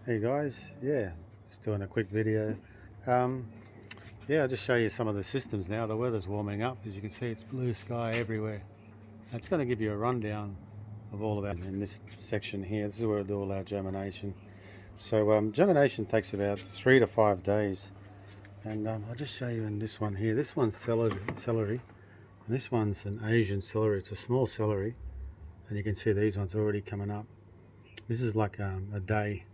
Hey guys, yeah, just doing a quick video. Um, yeah, I'll just show you some of the systems now. The weather's warming up. As you can see, it's blue sky everywhere. It's going to give you a rundown of all of that in this section here. This is where we do all our germination. So germination takes about 3 to 5 days. And I'll just show you in this one here. This one's celery, and this one's an Asian celery. It's a small celery, and you can see these ones are already coming up. This is like a day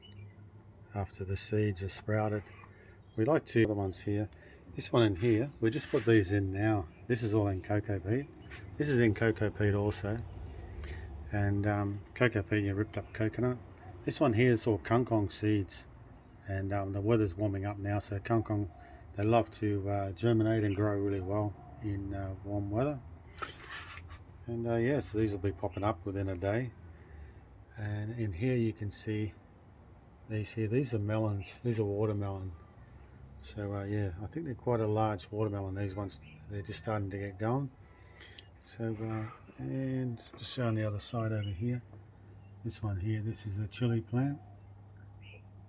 after the seeds are sprouted. We like two other ones here. This one in here, we just put these in now. This is all in cocoa peat. This is in cocoa peat also. And cocoa peat, you ripped up coconut. This one here is all kangkong seeds. And the weather's warming up now, so kangkong, they love to germinate and grow really well in warm weather. And yeah, so these will be popping up within a day. And in here you can see these here. These are melons. These are watermelon. So yeah, I think they're quite a large watermelon. These ones, they're just starting to get going. So and just showing the other side over here. This one here, this is a chili plant,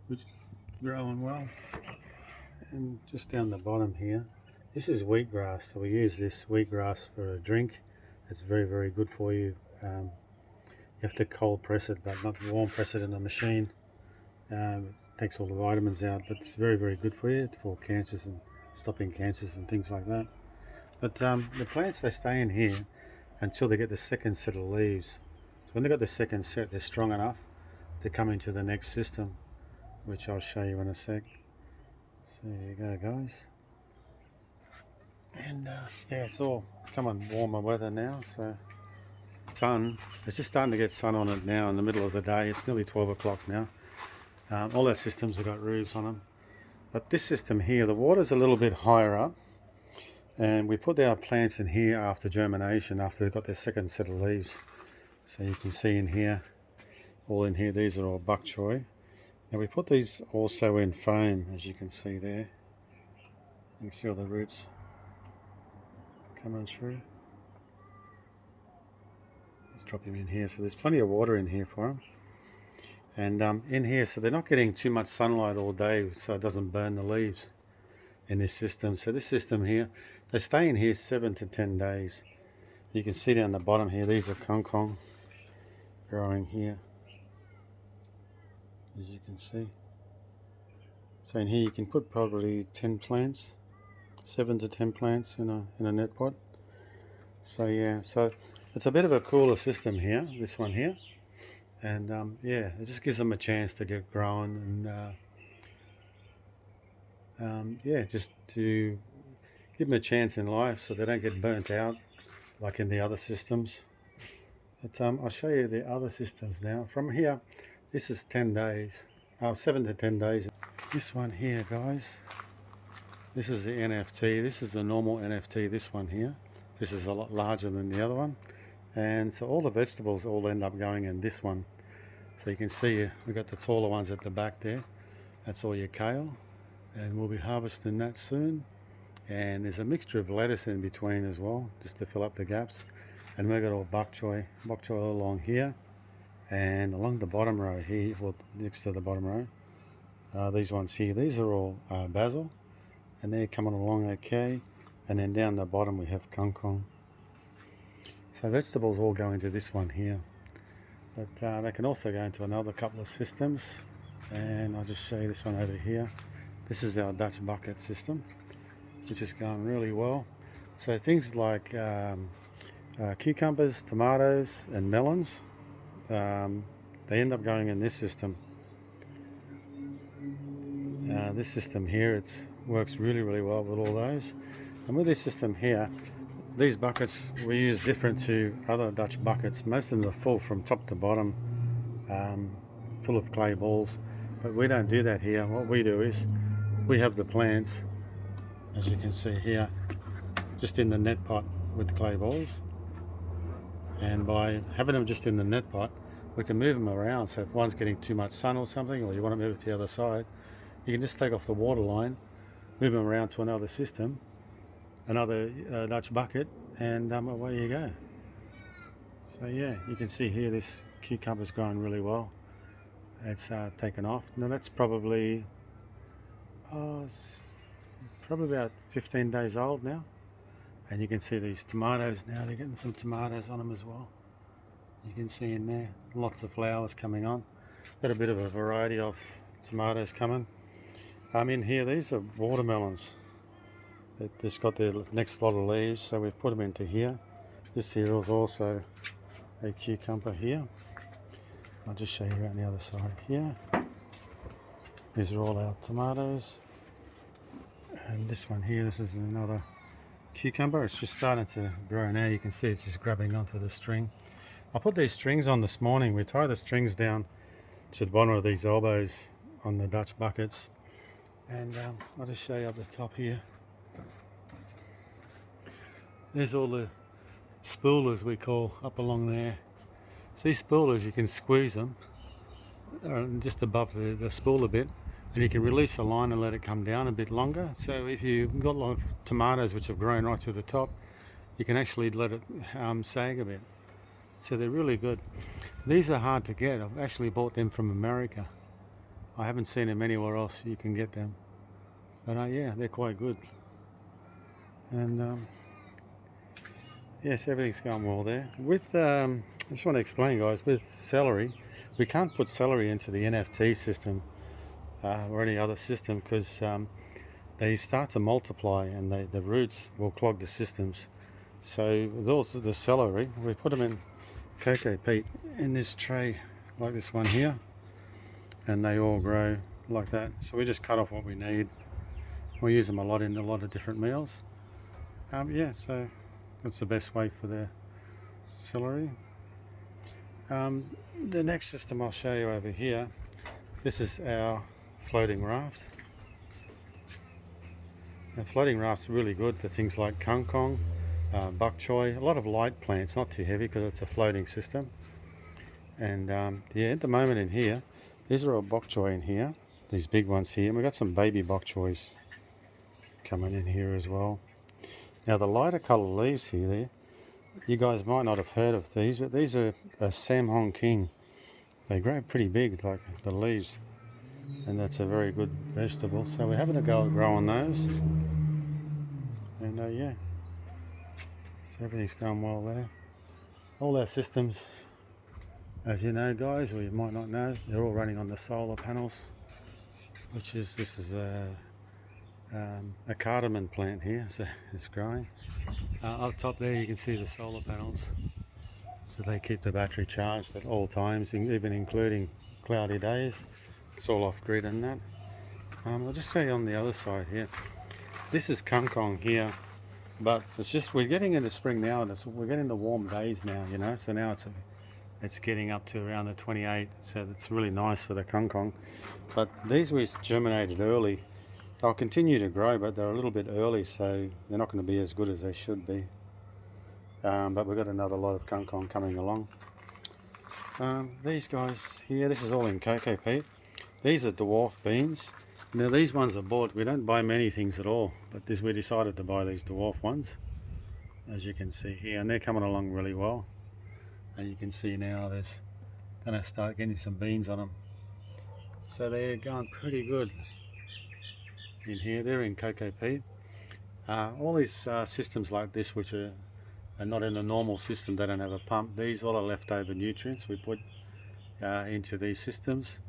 which is growing well. And just down the bottom here, this is wheatgrass. So we use this wheatgrass for a drink. It's very, very good for you. You have to cold press it, but not warm press it in a machine. It takes all the vitamins out, but it's very, very good for you for cancers and stopping cancers and things like that. But the plants, they stay in here until they get the second set of leaves. So when they got the second set, they're strong enough to come into the next system, which I'll show you in a sec. So there you go, guys. And yeah, it's all coming warmer weather now, so sun, it's just starting to get sun on it now in the middle of the day. It's nearly 12 o'clock now. All our systems have got roofs on them, but this system here, the water's a little bit higher up, and we put our plants in here after germination, after they've got their second set of leaves. So you can see in here, all in here, these are all bok choy. Now we put these also in foam, as you can see there. You can see all the roots coming through. Let's drop them in here. So there's plenty of water in here for them. And in here, so they're not getting too much sunlight all day, so it doesn't burn the leaves in this system. So this system here, they stay in here 7 to 10 days. You can see down the bottom here, these are kangkong growing here, as you can see. So in here you can put probably 10 plants, 7 to 10 plants in a net pot. So yeah, so it's a bit of a cooler system here, this one here. And yeah, it just gives them a chance to get growing, and yeah, just to give them a chance in life so they don't get burnt out like in the other systems. But I'll show you the other systems now. From here, this is 10 days, 7 to 10 days. This one here, guys, this is the NFT. This is the normal NFT, this one here. This is a lot larger than the other one. And so all the vegetables all end up going in this one. So you can see we've got the taller ones at the back there. That's all your kale, and we'll be harvesting that soon. And there's a mixture of lettuce in between as well, just to fill up the gaps. And we've got all bok choy along here, and along the bottom row here, well, next to the bottom row, these ones here, these are all basil, and they're coming along okay. And then down the bottom we have kangkong. So vegetables all go into this one here, but they can also go into another couple of systems, and I'll just show you this one over here. This is our Dutch bucket system, which is going really well. So things like cucumbers, tomatoes and melons, they end up going in this system. This system here, it works really, really well with all those. And with this system here, these buckets we use different to other Dutch buckets. Most of them are full from top to bottom, full of clay balls, but we don't do that here. What we do is we have the plants, as you can see here, just in the net pot with clay balls, and by having them just in the net pot, we can move them around. So if one's getting too much sun or something, or you want to move it to the other side, you can just take off the water line, move them around to another system, another Dutch bucket, and away you go. So yeah, you can see here this cucumber's growing really well, it's taken off. Now that's probably probably about 15 days old now, and you can see these tomatoes now. They're getting some tomatoes on them as well. You can see in there lots of flowers coming on. Got a bit of a variety of tomatoes coming. In here, these are watermelons. It's got their next lot of leaves, so we've put them into here. This here is also a cucumber here. I'll just show you around the other side here. These are all our tomatoes. And this one here, this is another cucumber. It's just starting to grow now. You can see it's just grabbing onto the string. I put these strings on this morning. We tie the strings down to the bottom of these elbows on the Dutch buckets. And I'll just show you up the top here. There's all the spoolers we call up along there. So these spoolers, you can squeeze them just above the spool a bit, and you can release the line and let it come down a bit longer. So if you've got a lot of tomatoes which have grown right to the top, you can actually let it sag a bit. So they're really good. These are hard to get. I've actually bought them from America. I haven't seen them anywhere else you can get them. But yeah, they're quite good. And yes, everything's going well there. With I just want to explain, guys, with celery, we can't put celery into the NFT system or any other system because they start to multiply and the roots will clog the systems. So those the celery, we put them in cocoa peat in this tray like this one here, and they all grow like that. So we just cut off what we need. We use them a lot in a lot of different meals. Yeah, so that's the best way for the celery. The next system I'll show you over here, this is our floating raft. The floating raft's really good for things like kangkong, bok choy, a lot of light plants, not too heavy because it's a floating system. And yeah, at the moment in here, these are all bok choy in here, these big ones here, and we've got some baby bok choys coming in here as well. Now the lighter colour leaves here, you guys might not have heard of these, but these are a Sam Hong King. They grow pretty big, like the leaves, and that's a very good vegetable. So we're having a go at growing those. And yeah, so everything's going well there. All our systems, as you know, guys, or you might not know, they're all running on the solar panels, which is, this is a cardamom plant here, so it's growing. Up top there you can see the solar panels, so they keep the battery charged at all times, even including cloudy days. It's all off grid and that. I'll just show you on the other side here. This is kangkong here, but it's just, we're getting into spring now, and we're getting the warm days now, you know, so now it's getting up to around the 28, so it's really nice for the kangkong. But these we germinated early. They'll continue to grow, but they're a little bit early, so they're not going to be as good as they should be. But we've got another lot of kangkong coming along. These guys here, this is all in cocoa peat. These are dwarf beans. Now these ones are bought. We don't buy many things at all, but we decided to buy these dwarf ones, as you can see here, and they're coming along really well. And you can see now there's going to start getting some beans on them. So they're going pretty good. In here, they're in cocoa peat. All these systems like this, which are not in a normal system, they don't have a pump. These all are leftover nutrients we put into these systems,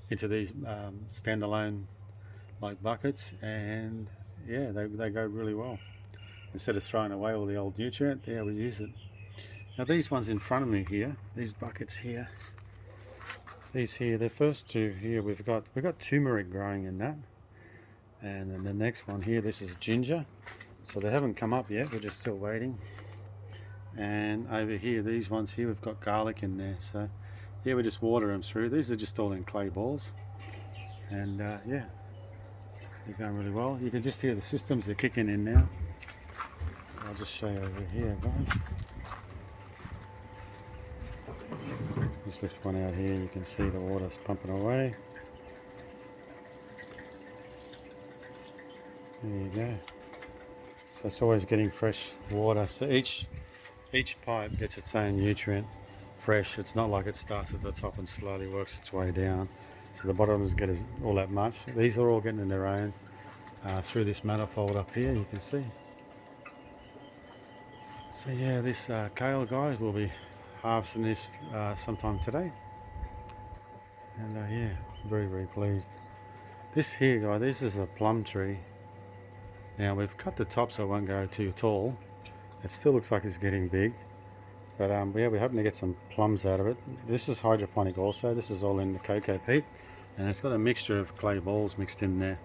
into these standalone like buckets, and yeah, they go really well. Instead of throwing away all the old nutrient, yeah, we use it. Now these ones in front of me here, these buckets here, these here, the first two here, we've got turmeric growing in that. And then the next one here, this is ginger. So they haven't come up yet, we're just still waiting. And over here, these ones here, we've got garlic in there. So yeah, we just water them through. These are just all in clay balls. And yeah, they're going really well. You can just hear the systems, they're kicking in now. So I'll just show you over here, guys. Just lift one out here, you can see the water's pumping away. There you go. So it's always getting fresh water. So each pipe gets its own nutrient, fresh. It's not like it starts at the top and slowly works its way down. so the bottom doesn't get all that much. These are all getting in their own through this manifold up here, you can see. So yeah, this kale, guys, will be harvesting this sometime today. And yeah, very, very pleased. This here, guys, this is a plum tree. Now we've cut the top so it won't go too tall. It still looks like it's getting big. But yeah, we're hoping to get some plums out of it. This is hydroponic also. This is all in the cocoa peat. And it's got a mixture of clay balls mixed in there.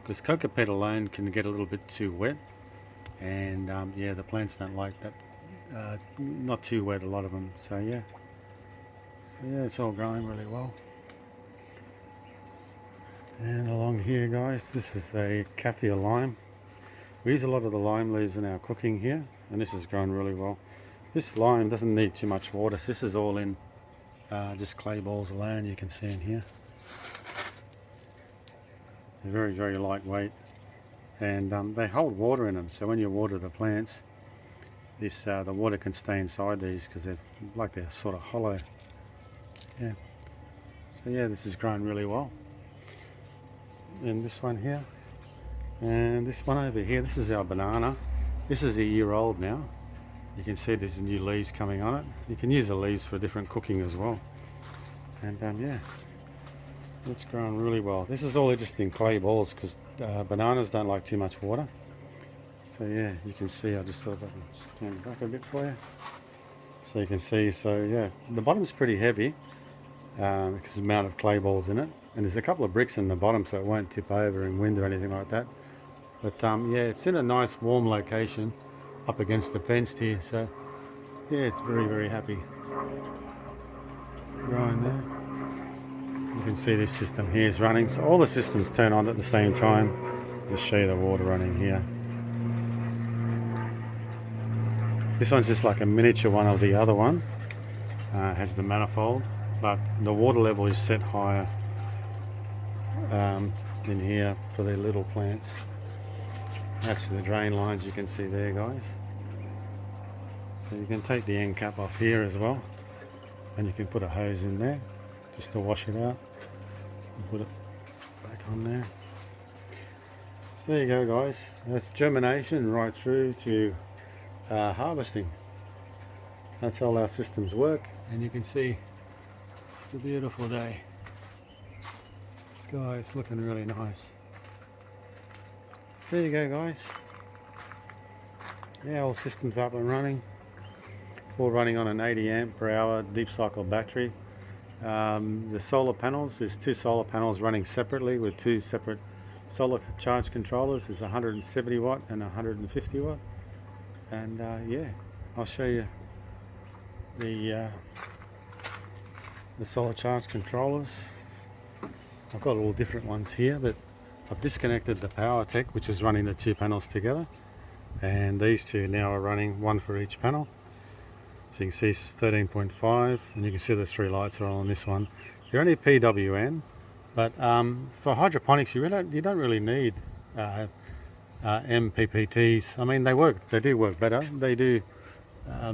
Because cocoa peat alone can get a little bit too wet. And yeah, the plants don't like that. Not too wet, a lot of them. So yeah. So yeah, it's all growing really well. And along here, guys, this is a kaffir lime. We use a lot of the lime leaves in our cooking here. And this is growing really well. This lime doesn't need too much water. So this is all in just clay balls alone, you can see in here. They're very, very lightweight. And they hold water in them. So when you water the plants, this the water can stay inside these because they're sort of hollow. Yeah. So yeah, this is growing really well. And this one here. And this one over here, this is our banana. This is a year old now. You can see there's new leaves coming on it. You can use the leaves for different cooking as well. And yeah, it's growing really well. This is all just in clay balls because bananas don't like too much water. So yeah, you can see, I just thought I can stand it up a bit for you. So you can see, so yeah, the bottom's pretty heavy because the amount of clay balls in it. And there's a couple of bricks in the bottom so it won't tip over in wind or anything like that. But yeah, it's in a nice warm location up against the fence here, so yeah, it's very, very happy growing there. You can see this system here is running, so all the systems turn on at the same time. Just show you the water running here. This one's just like a miniature one of the other one. Has the manifold, but the water level is set higher in here for the little plants. That's the drain lines you can see there, guys. So you can take the end cap off here as well, and you can put a hose in there just to wash it out and put it back on there. So there you go, guys. That's germination right through to harvesting. That's how our systems work, and you can see it's a beautiful day. The sky is looking really nice. So there you go, guys. Yeah, all systems up and running. All running on an 80 amp per hour deep cycle battery. The solar panels, there's two solar panels running separately with two separate solar charge controllers. There's 170 watt and 150 watt. And yeah, I'll show you the solar charge controllers. I've got all different ones here, but I've disconnected the power tech, which is running the two panels together, and these two now are running, one for each panel. So you can see this is 13.5, and you can see the three lights are on this one. They're only PWM, but for hydroponics you don't really need MPPTs. I mean, they do work better. They do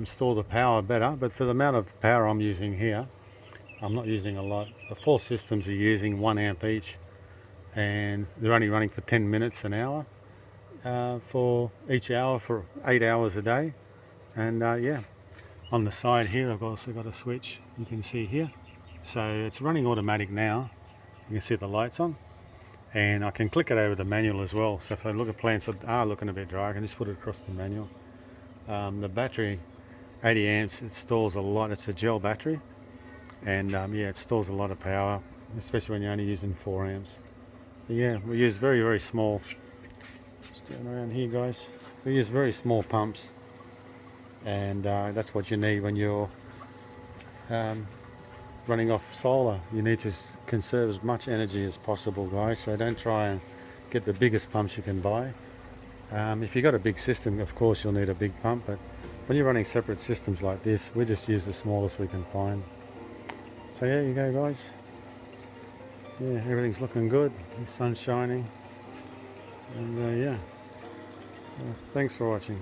store the power better, but for the amount of power I'm using here, I'm not using a lot. The four systems are using 1 amp each, and they're only running for 10 minutes an hour for each hour for 8 hours a day. And yeah, on the side here I've also got a switch, you can see here. So it's running automatic now. You can see the lights on, and I can click it over the manual as well. So if I look at plants that are looking a bit dry, I can just put it across the manual. The battery, 80 amps, it stores a lot. It's a gel battery, and yeah, it stores a lot of power, especially when you're only using 4 amps. So yeah, we use very, very small, just down around here, guys, we use very small pumps, and that's what you need when you're running off solar. You need to conserve as much energy as possible, guys, so don't try and get the biggest pumps you can buy. If you've got a big system, of course you'll need a big pump, but when you're running separate systems like this, we just use the smallest we can find. So yeah, you go, guys. Yeah, everything's looking good. The sun's shining, and yeah, thanks for watching.